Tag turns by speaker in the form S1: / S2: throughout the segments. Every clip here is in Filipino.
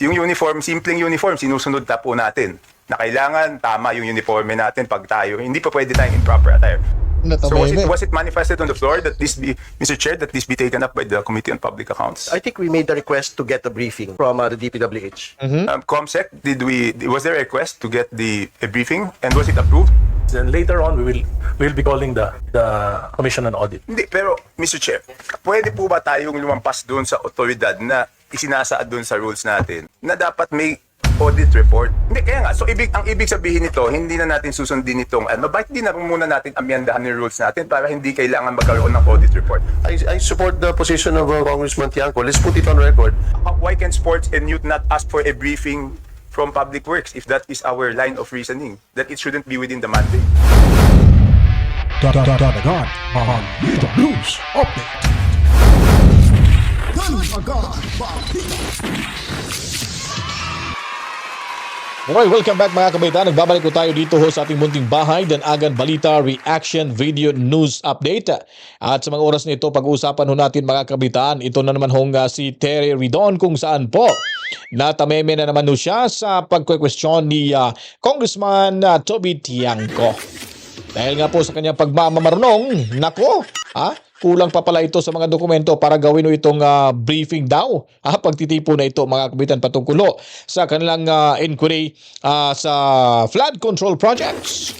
S1: Yung uniform, simpleng uniform, sinusunod na po natin. Na kailangan tama yung uniforme natin pag tayo. Hindi pa pwede tayong improper attire. So was it manifested on the floor that this be, Mr. Chair, that this be taken up by the Committee on Public Accounts?
S2: I think we made the request to get a briefing from the DPWH.
S1: Comsec, was there a request to get a briefing and was it approved?
S3: Then later on, we will be calling the Commission on Audit.
S1: Hindi, pero Mr. Chair, pwede po ba tayong lumampas doon sa otoridad na isinasaad doon sa rules natin na dapat may audit report? Hindi, kaya nga, so ang ibig sabihin nito, hindi na natin susundin itong, bakit hindi na muna natin amyandahan yung rules natin para hindi kailangan magkaroon ng audit report?
S4: I support the position of Congressman Tiangco. Let's put it on record.
S1: Why can sports and youth not ask for a briefing from Public Works if that is our line of reasoning, that it shouldn't be within the mandate?
S5: Dadagan ang Dito News Update.
S6: Okay, welcome back mga kabaitan. Nagbabalik ko tayo dito ho sa ating munting bahay, Danagan Balita Reaction Video News Update. At sa mga oras nito, pag-uusapan ho natin mga kabaitan, ito na naman hong si Terry Ridon kung saan po natameme na naman ho siya sa pagkwe-question ni Congressman Toby Tiangco. Dahil nga po sa kanyang pagmamamarunong, nako, kulang pa pala ito sa mga dokumento para gawin itong briefing daw. Pagtitipo na ito mga kabitan patungkulo sa kanilang inquiry sa flood control projects.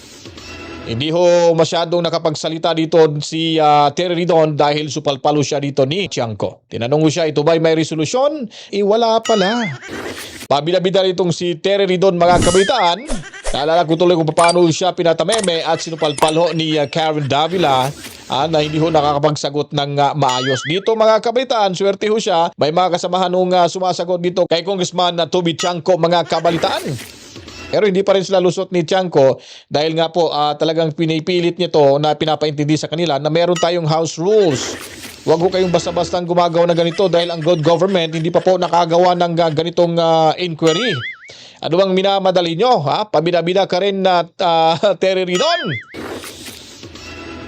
S6: Hindi ho masyadong nakapagsalita dito si Terry Ridon dahil supalpalo siya dito ni Tiangco. Tinanong ko siya, ito ba'y may resolusyon? Wala pala. Pabida-bida itong si Terry Ridon mga kabitan. Naalala ko tuloy kung paano siya pinatameme at sinupalpalo ni Karen Davila na hindi ho nakakapagsagot ng maayos. Dito mga kabitan, swerte ho siya. May mga kasamahan nung sumasagot dito kay Congressman Toby Tiangco mga kabalitaan. Pero hindi pa rin sila lusot ni Tiangco dahil nga po talagang pinipilit niya to na pinapaintindi sa kanila na meron tayong house rules. Huwag ho kayong basta-bastang gumagawa ng ganito dahil ang good government hindi pa po nakagawa ng ganitong inquiry. Ano bang minamadali nyo? Pabida-bida ka rin na Terry Ridon.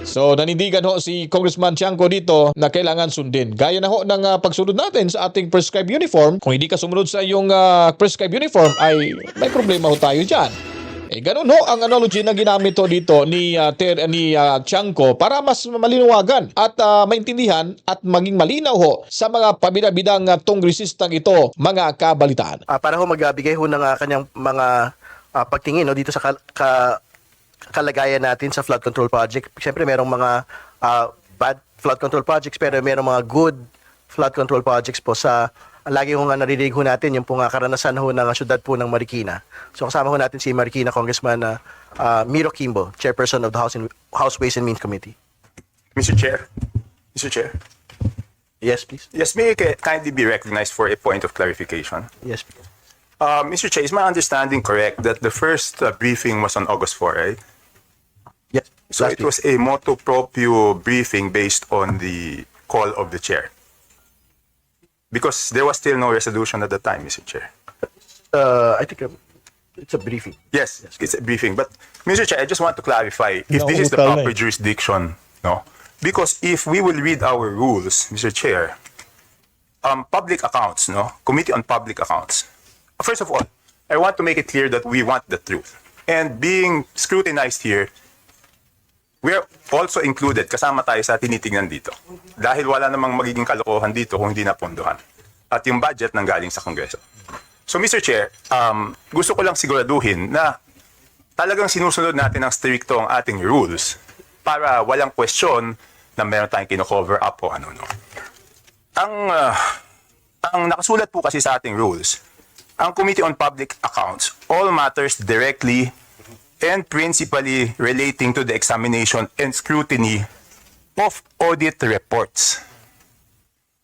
S6: So nanindigan ho si Congressman Tiangco dito na kailangan sundin. Gaya na ho ng pagsunod natin sa ating prescribed uniform. Kung hindi ka sumunod sa iyong prescribed uniform ay may problema ho tayo dyan. Ganun ho ang analogy na ginamit ho dito ni Tiangco para mas malinawagan at maintindihan at maging malinaw ho sa mga pabida-bidang tongresistang ito mga kabalitaan.
S2: Para ho magbigay ho ng kanyang mga pagtingin dito sa kalagayan natin sa flood control project. Siyempre merong mga bad flood control projects pero merong mga good flood control projects po sa lagi ho nga naririnig ho natin yung po nga karanasan ho ng syudad po ng Marikina. So kasama ho natin si Marikina Congressman Miro Kimbo, Chairperson of the House Ways and Means Committee.
S1: Mr. Chair.
S2: Yes, please.
S1: Yes, may I kindly be recognized for a point of clarification?
S2: Yes, please.
S1: Mr. Chair, is my understanding correct that the first briefing was on August 4, right?
S2: Yes.
S1: So it was a motu proprio briefing based on the call of the chair? Because there was still no resolution at the time, Mr. Chair.
S2: I think it's a briefing.
S1: Yes, it's a briefing. But, Mr. Chair, I just want to clarify if this is the proper jurisdiction, no? Because if we will read our rules, Mr. Chair, public accounts, no? Committee on Public Accounts. First of all, I want to make it clear that we want the truth. And being scrutinized here, we're also included, kasama tayo sa tinitingnan dito. Dahil wala namang magiging kalokohan dito kung hindi napondohan. At yung budget nanggaling sa Kongreso. So Mr. Chair, gusto ko lang siguraduhin na talagang sinusunod natin ng stricto ang ating rules para walang question na meron tayong kino-cover up o ano. Ang nakasulat po kasi sa ating rules, ang Committee on Public Accounts, all matters directly and principally relating to the examination and scrutiny of audit reports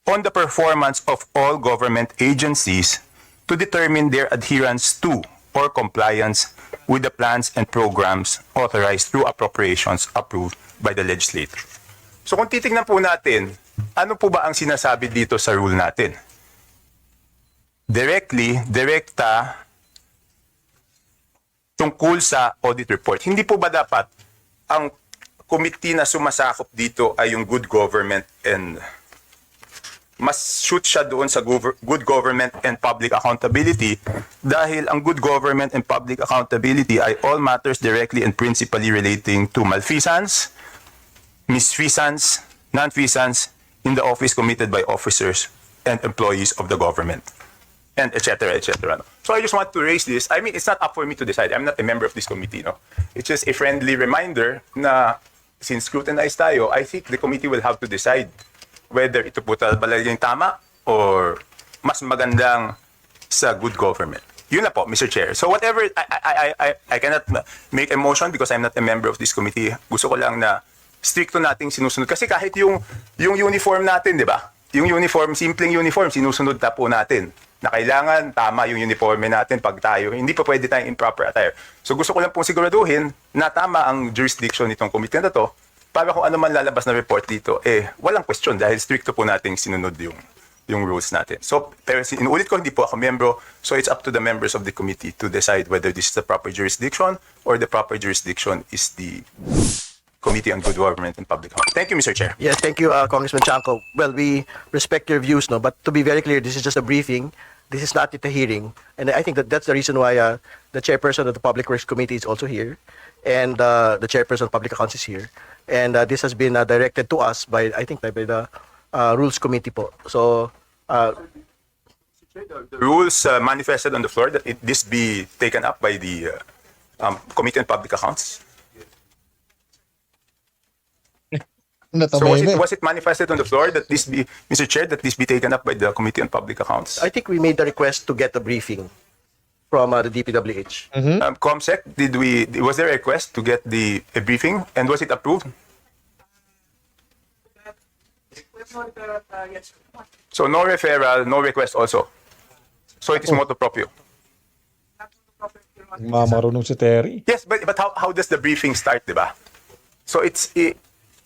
S1: on the performance of all government agencies to determine their adherence to or compliance with the plans and programs authorized through appropriations approved by the legislature. So kung titingnan po natin, ano po ba ang sinasabi dito sa rule natin? Direkta, tungkol sa audit report. Hindi po ba dapat ang committee na sumasakop dito ay yung good government and mas shoot siya doon sa good government and public accountability dahil ang good government and public accountability ay all matters directly and principally relating to malfeasance, misfeasance, nonfeasance in the office committed by officers and employees of the government, and etc. etc. So I just want to raise this. I mean, it's not up for me to decide. I'm not a member of this committee. No, it's just a friendly reminder na since scrutinized tayo, I think the committee will have to decide whether ito po talaga yung tama or mas magandang sa good government. Yun na po, Mr. Chair. So whatever, I cannot make a motion because I'm not a member of this committee. Gusto ko lang na stricto nating sinusunod. Kasi kahit yung uniform natin, di ba? Yung uniform, simpleng uniform, sinusunod na po natin. Na kailangan tama yung uniforme natin pag tayo. Hindi pa pwede tayong improper attire. So gusto ko lang pong siguraduhin na tama ang jurisdiction nitong committee na to para kung ano man lalabas na report dito, walang question dahil stricto po nating sinunod yung rules natin. So, pero inuulit ko, hindi po ako membro, so it's up to the members of the committee to decide whether this is the proper jurisdiction or the proper jurisdiction is the Committee on Good Government and Public Health. Thank you, Mr. Chair.
S2: Yes, thank you, Congressman Chanco. Well, we respect your views, no, but to be very clear, this is just a briefing. This is not yet a hearing, and I think that's the reason why the chairperson of the Public Works Committee is also here, and the chairperson of Public Accounts is here, and this has been directed to us by, I think, by the Rules Committee po. So,
S1: The rules manifested on the floor that this be taken up by the Committee on Public Accounts. So was it manifested on the floor that this be, Mr. Chair, that this be taken up by the Committee on Public Accounts?
S2: I think we made the request to get a briefing from the DPWH.
S1: ComSec, was there a request to get a briefing and was it approved? So no referral, no request also. So it is motu proprio.
S6: Mamarunong si Terry.
S1: Yes, but how does the briefing start, di ba? So it's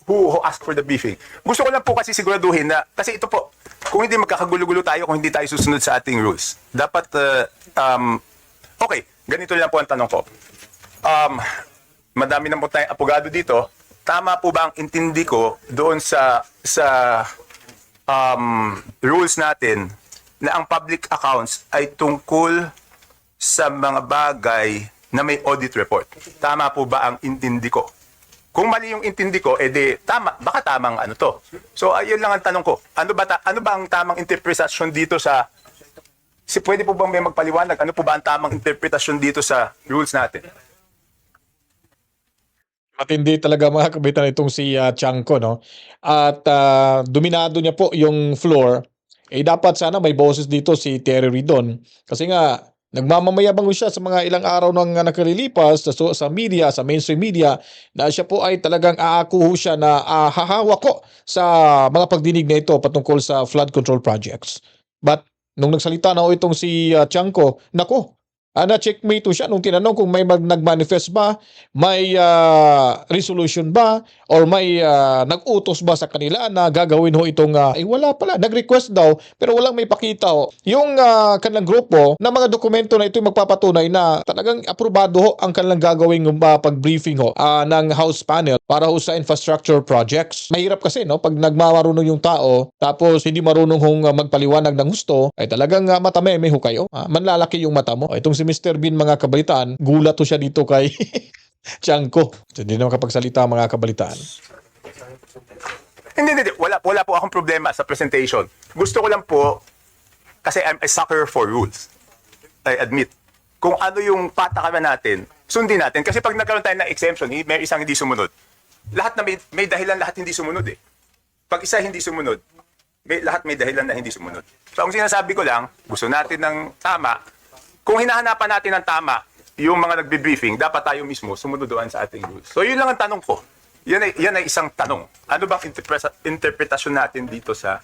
S1: who asked for the briefing. Gusto ko lang po kasi siguraduhin na, kasi ito po, kung hindi magkakagulo-gulo tayo, kung hindi tayo susunod sa ating rules, dapat, okay, ganito lang po ang tanong ko. Madami na po tayong apogado dito. Tama po ba ang intindi ko doon sa rules natin na ang public accounts ay tungkol sa mga bagay na may audit report? Tama po ba ang intindi ko? Kung mali yung intindi ko, tama, baka tamang ano to. So, ayun lang ang tanong ko. Ano ba ang tamang interpretasyon dito pwede po bang may magpaliwanag? Ano po ba ang tamang interpretasyon dito sa rules natin?
S6: Matindi talaga mga kabitan itong si Chanco, no? At dominado niya po yung floor. Dapat sana may boses dito si Terry Ridon. Kasi nga, nagmamamayabang siya sa mga ilang araw nang nakalilipas sa media, sa mainstream media, na siya po ay talagang aakuho siya na hahawak ko sa mga pagdinig na ito patungkol sa flood control projects. But nung nagsalita na itong si Chanco, nako, na-checkmate siya nung tinanong kung may nag-manifest ba, may resolution ba, or may nag-utos ba sa kanila na gagawin ho itong, wala pala, nag-request daw, pero walang may pakita ho. Yung kanilang grupo na mga dokumento na ito magpapatunay na talagang aprobado ho ang kanilang gagawing pag-briefing ho ng House panel para ho sa infrastructure projects. Mahirap kasi, no, pag nagmamarunong yung tao, tapos hindi marunong hong magpaliwanag ng gusto, ay talagang matameme ho kayo. Manlalaki yung mata mo. Itong si Mr. Bean, mga kabalitaan, gulat to siya dito kay Chanco. So, hindi naman kapagsalita mga kabalitaan.
S1: Hindi. Wala po akong problema sa presentation. Gusto ko lang po, kasi I'm a sucker for rules. I admit. Kung ano yung patakaran natin, sundin natin. Kasi pag nagkaroon tayo ng exemption, may isang hindi sumunod. Lahat na may dahilan, lahat hindi sumunod eh. Pag isa hindi sumunod, lahat may dahilan na hindi sumunod. So ang sinasabi ko lang, gusto natin ng tama. Kung hinahanapan natin ng tama, yung mga nagbe-briefing, dapat tayo mismo sumunod doon sa ating rules. So yun lang ang tanong ko. Yan ay isang tanong. Ano bang interpretasyon natin dito sa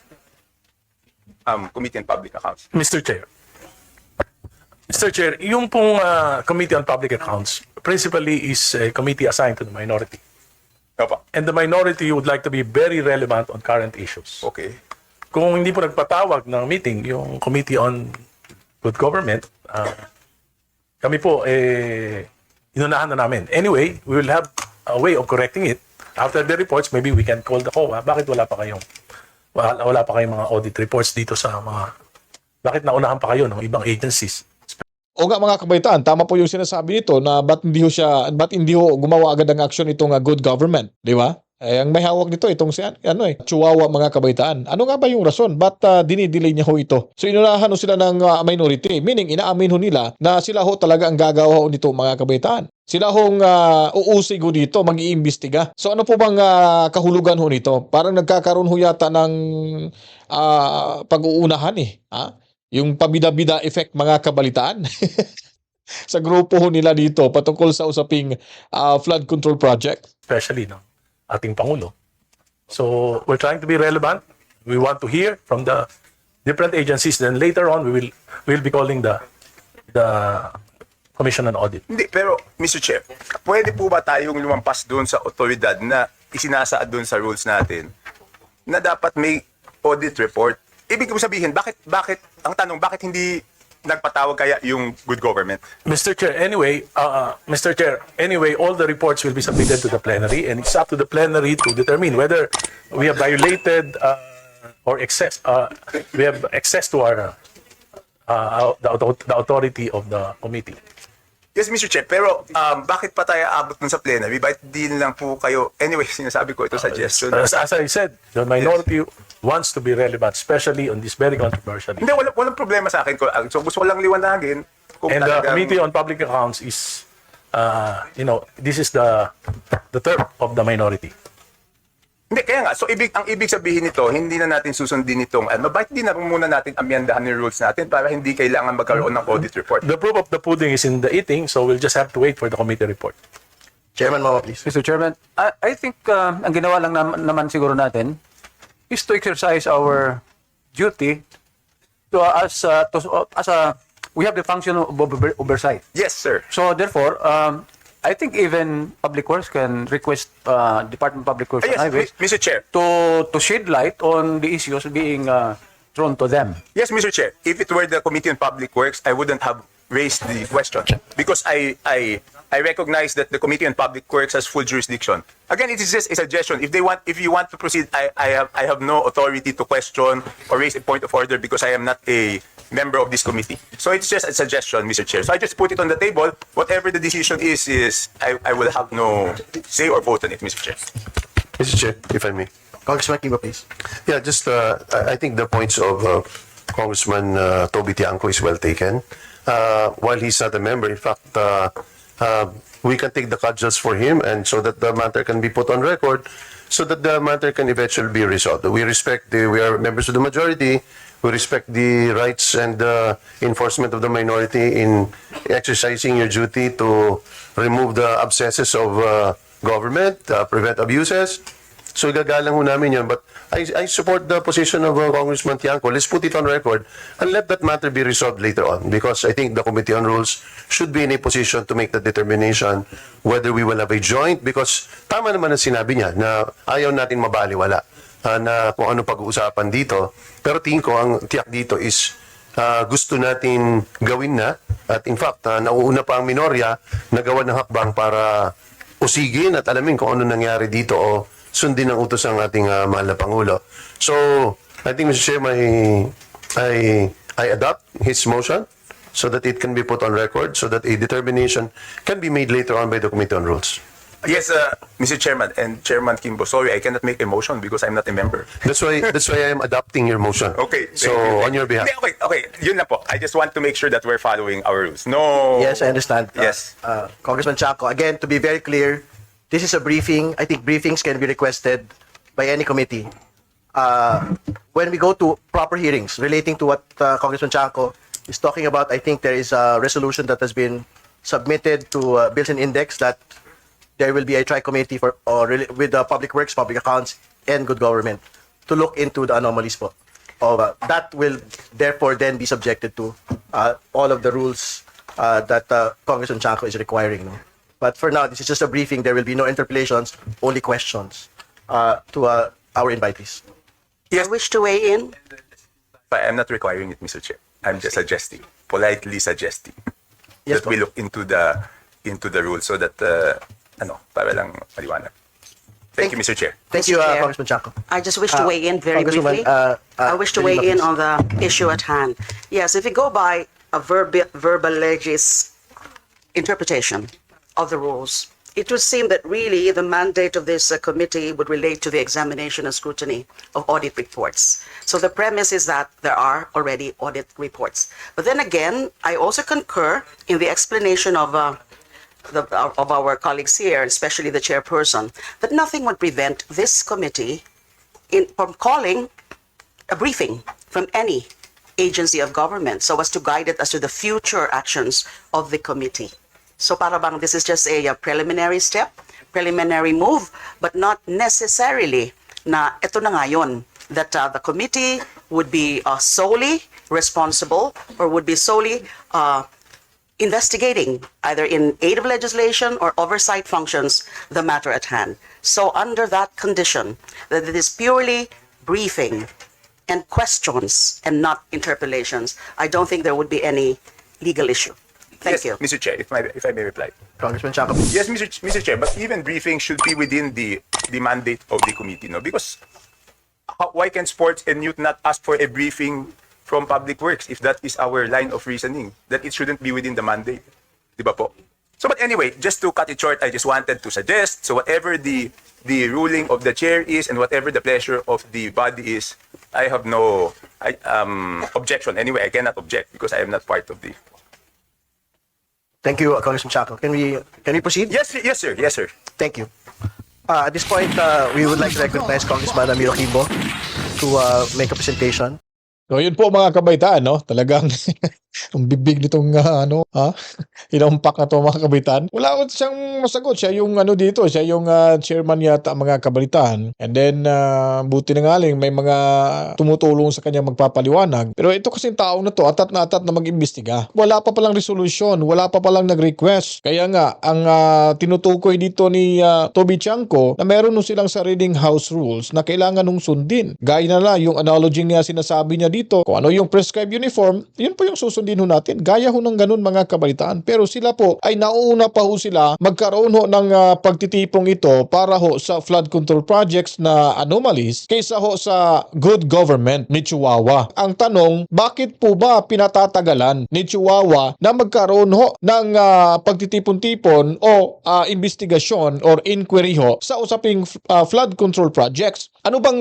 S1: Committee on Public Accounts?
S3: Mr. Chair, yung pong Committee on Public Accounts principally is a committee assigned to the minority.
S1: Opo.
S3: And the minority would like to be very relevant on current issues.
S1: Okay.
S3: Kung hindi po nagpatawag ng meeting yung Committee on Good Government, kami po, inunahan na namin. Anyway, we will have a way of correcting it. After the reports, maybe we can call the COA. Bakit wala pa kayong wala pa kayong mga audit reports dito sa mga... Bakit naunahan pa kayo ng ibang agencies?
S6: O nga mga kabaitaan, tama po yung sinasabi nito na ba't hindi ho gumawa agad ng action itong good government, di ba? Ang may hawak nito itong si Chihuahua mga kabaitaan. Ano nga ba yung rason? Ba't dinidelay niya ho ito? So inunahan ho sila ng minority, meaning inaamin ho nila na sila ho talaga ang gagawa ho nito mga kabaitaan. Sila hong uusig ho dito, mag-iimbestiga. So ano po bang kahulugan ho nito? Parang nagkakaroon ho yata ng pag-uunahan Ha? Yung pabida-bida effect mga kabalitaan sa grupo ho nila dito patungkol sa usaping flood control project.
S3: Especially ng ating Pangulo. So, we're trying to be relevant. We want to hear from the different agencies. Then later on, we'll be calling the Commission on Audit.
S1: Hindi, pero Mr. Chair, pwede po ba tayong lumampas doon sa otoridad na isinasaad doon sa rules natin na dapat may audit report? Ibig ko sabihin, bakit hindi nagpatawag kaya yung good government?
S3: Mr. Chair, anyway, all the reports will be submitted to the plenary, and it's up to the plenary to determine whether we have violated or we have access to our the authority of the committee.
S1: Yes, Mr. Chair, pero bakit pa tayo abot nun sa plenary? Bakit di lang po kayo... Anyway, sinasabi ko ito suggestion.
S3: As I said, the minority wants to be relevant, especially on this very controversial issue.
S1: Hindi, walang problema sa akin. So gusto ko lang liwanagin. Kung
S3: And the
S1: talagang-
S3: Committee on Public Accounts is, this is the term of the minority.
S1: Hindi, kaya nga. So ang ibig sabihin nito, hindi na natin susundin itong... bakit di na muna natin amyandahan yung rules natin para hindi kailangan magkaroon ng audit report?
S3: The proof of the pudding is in the eating, so we'll just have to wait for the committee report.
S2: Chairman Mama, please.
S7: Mr. Chairman, I think ang ginawa lang naman siguro natin is to exercise our duty to we have the function of oversight.
S1: Yes, sir.
S7: So therefore, I think even Public Works can request Department of Public Works and
S1: Yes,
S7: Highways
S1: Mr. Chair.
S7: to shed light on the issues being thrown to them.
S1: Yes, Mr. Chair. If it were the Committee on Public Works, I wouldn't have raised the question because I recognize that the Committee on Public Works has full jurisdiction. Again, it is just a suggestion. If you want to proceed, I have no authority to question or raise a point of order because I am not a member of this committee. So it's just a suggestion, Mr. Chair. So I just put it on the table. Whatever the decision is I will have no say or vote on it, Mr. Chair.
S4: Mr. Chair, if I may.
S2: Congressman Kimbo, please.
S4: Yeah, just I think the points of Congressman Toby Tiangco is well taken. While he's not a member, in fact, we can take the cudgels for him, and so that the matter can be put on record, so that the matter can eventually be resolved. We are members of the majority. We respect the rights and enforcement of the minority in exercising your duty to remove the abscesses of government, prevent abuses. So igagalang ho namin yun. But I support the position of Congressman Tiangco. Let's put it on record and let that matter be resolved later on, because I think the Committee on Rules should be in a position to make the determination whether we will have a joint, because tama naman ang sinabi niya na ayaw natin mabaliwala na kung ano pag-uusapan dito. Pero tingin ko ang tiyak dito is gusto natin gawin na, at in fact nauuna pa ang minorya na gawa ng hakbang para usigin at alamin kung ano nangyari dito o sundin ang utos ng ating mahal na Pangulo. So, I think, Mr. Chair, I adopt his motion so that it can be put on record, so that a determination can be made later on by the Committee on Rules.
S1: Yes, Mr. Chairman and Chairman Kimbo. Sorry, I cannot make a motion because I'm not a member.
S4: That's why I am adopting your motion.
S1: Okay.
S4: So,
S1: thank you.
S4: on your behalf.
S1: Hindi, okay. Yun na po. I just want to make sure that we're following our rules. No.
S2: Yes, I understand.
S1: Yes.
S2: Congressman Chaco, again, to be very clear, this is a briefing. I think briefings can be requested by any committee. When we go to proper hearings relating to what Congressman Chaco is talking about, I think there is a resolution that has been submitted to Bills and Index that there will be a tri-committee with the Public Works, Public Accounts, and Good Government to look into the anomalies po. That will therefore then be subjected to all of the rules that Congressman Chanco is requiring. No? But for now, this is just a briefing. There will be no interpellations, only questions to our invitees.
S1: Yes.
S8: I wish to weigh in.
S1: I am not requiring it, Mr. Chair. I'm just suggesting, politely suggesting,
S2: Yes,
S1: that we look into the rules so that, para lang maliwanag. Thank you, Mr. Chair.
S2: Thank you,
S8: Mr. Chair.
S2: Congressman Chaco.
S8: I just wish to weigh in very
S2: Congresswoman,
S8: briefly. I wish to
S2: De Lima,
S8: weigh in
S2: please.
S8: on the issue at hand. Yes, if we go by a verbal legis interpretation of the rules, it would seem that really the mandate of this committee would relate to the examination and scrutiny of audit reports. So the premise is that there are already audit reports. But then again, I also concur in the explanation of our colleagues here, especially the chairperson, that nothing would prevent this committee from calling a briefing from any agency of government so as to guide it as to the future actions of the committee. So para bang this is just a preliminary step, preliminary move, but not necessarily na ito na nga yun, that the committee would be solely responsible or would be solely investigating, either in aid of legislation or oversight functions, the matter at hand. So under that condition, that it is purely briefing and questions and not interpellations, I don't think there would be any legal issue. Thank
S1: Yes,
S8: you.
S1: Mr. Chair, if I may reply.
S2: Congressman Chaco.
S1: Yes, Mr. Chair, but even briefing should be within the mandate of the committee, no? Because why can sports and youth not ask for a briefing from Public Works if that is our line of reasoning, that it shouldn't be within the mandate? Di ba po? So, but anyway, just to cut it short, I just wanted to suggest, so whatever the ruling of the chair is and whatever the pleasure of the body is, I have no objection. Anyway, I cannot object because I am not part of the...
S2: Thank you, Congressman Chaco. Can we proceed?
S1: Yes, sir. Yes, sir.
S2: Thank you. At this point, we would like to recognize Congressman Amiro Quimbo to make a presentation.
S6: So yun po mga kabaitaan, no? Talagang ang bibig nitong inampak na to mga kabaitaan. Wala ko siyang masagot. Siya yung dito, siya yung chairman yata mga kabaitaan. And then buti na nga lang may mga tumutulong sa kanya magpapaliwanag. Pero ito kasing tao na to, atat na mag-imbestiga. Wala pa palang resolution, wala pa palang nag-request. Kaya nga, ang tinutukoy dito ni Toby Chanco na meron nung silang sariling house rules na kailangan nung sundin. Gaya na lang yung analogy niya sinasabi niya dito, kung ano yung prescribed uniform, yun po yung susundin ho natin. Gaya ho ng ganun mga kabalitaan. Pero sila po ay nauna pa ho sila magkaroon ho ng pagtitipong ito para ho sa flood control projects na anomalies kaysa ho sa good government ni Chihuahua. Ang tanong, bakit po ba pinatatagalan ni Chihuahua na magkaroon ho ng pagtitipon-tipon o investigasyon or inquiry ho sa usaping flood control projects? Ano bang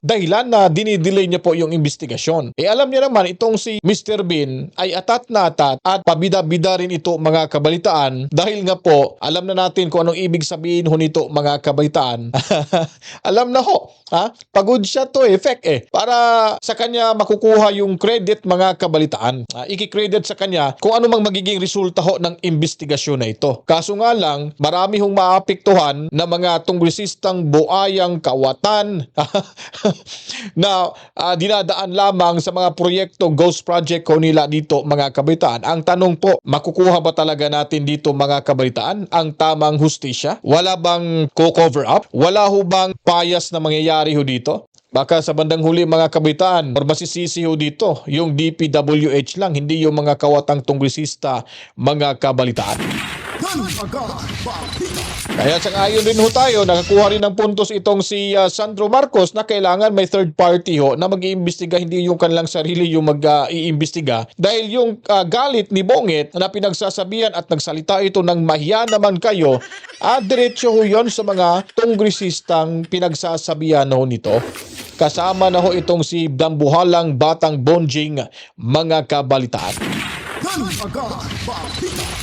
S6: dahilan na dinidelay niya po yung investigasyon? Alam niya naman itong si Mr. Bean ay atat na atat at pabida-bida rin ito mga kabalitaan dahil nga po alam na natin kung anong ibig sabihin ho nito mga kabalitaan. Alam na ho, pagod siya to effect para sa kanya makukuha yung credit mga kabalitaan. Iki-credit sa kanya kung ano mang magiging resulta ho ng investigasyon na ito. Kaso nga lang, marami hong maapektuhan na mga tungresistang buayang kawatan na dinadaan lamang sa mga proyekto ghost project ko nila dito mga kabalitaan. Ang tanong po, makukuha ba talaga natin dito mga kabalitaan ang tamang hustisya? Wala bang co-cover up? Wala ho bang bias na mangyayari ho dito? Baka sa bandang huli mga kabalitaan or masisisi ho dito yung DPWH lang, hindi yung mga kawatang tungresista mga kabalitaan. Kaya sa ngayon rin ho tayo, nakakuha rin ng puntos itong si Sandro Marcos na kailangan may third party ho na mag-iimbestiga, hindi yung kanilang sarili yung mag-iimbestiga. Dahil yung galit ni Bongit na pinagsasabihan at nagsalita ito ng mahiya naman kayo, diretso ho yun sa mga tungresistang pinagsasabihan ho nito. Kasama na ho itong si dambuhalang batang bonjing mga kabalitaan.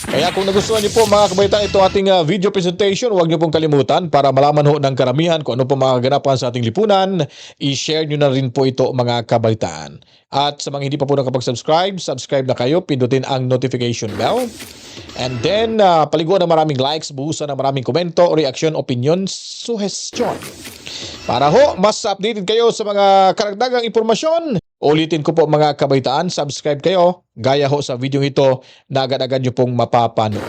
S6: Kaya kung nagustuhan niyo po mga kabalitaan ito ating video presentation, huwag niyo pong kalimutan para malaman ho ng karamihan kung ano po mga ganapan sa ating lipunan, i-share niyo na rin po ito mga kabalitaan. At sa mga hindi pa po nakapag-subscribe, subscribe na kayo, pindutin ang notification bell. And then, paliguan ng maraming likes, buhusan ng maraming komento, reaction, opinion, suggestion. Para ho, mas updated kayo sa mga karagdagang impormasyon. Ulitin ko po mga kabalitaan, subscribe kayo, gaya ho sa video ito na agad-agad nyo pong mapapanood.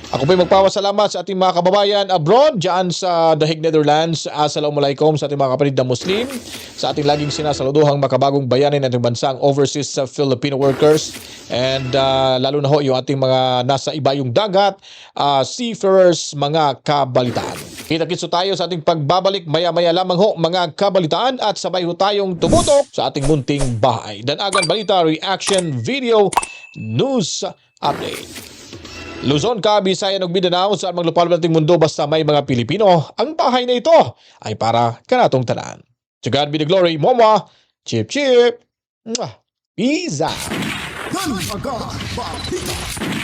S6: Ako po'y magpapasalamat sa ating mga kababayan abroad, dyan sa The Hague, Netherlands. Assalamualaikum sa ating mga kapatid na Muslim, sa ating laging sinasaluduhang makabagong bayanin ng bansang overseas Filipino workers, and lalo na ho yung ating mga nasa ibayong dagat, seafarers mga kabalitaan. Kita-kitso tayo sa ating pagbabalik maya-maya lamang ho mga kabalitaan at sabay ho tayong tumutok sa ating munting bahay. Danagan Balita Reaction Video News Update. Luzon, Visayas ug Mindanao saan mang lupalop nating mundo basta may mga Pilipino, ang bahay na ito ay para kanatong tanan. To God be the glory, Mama. Chip chip. Mwah. Peace out.
S5: Danagan Balita.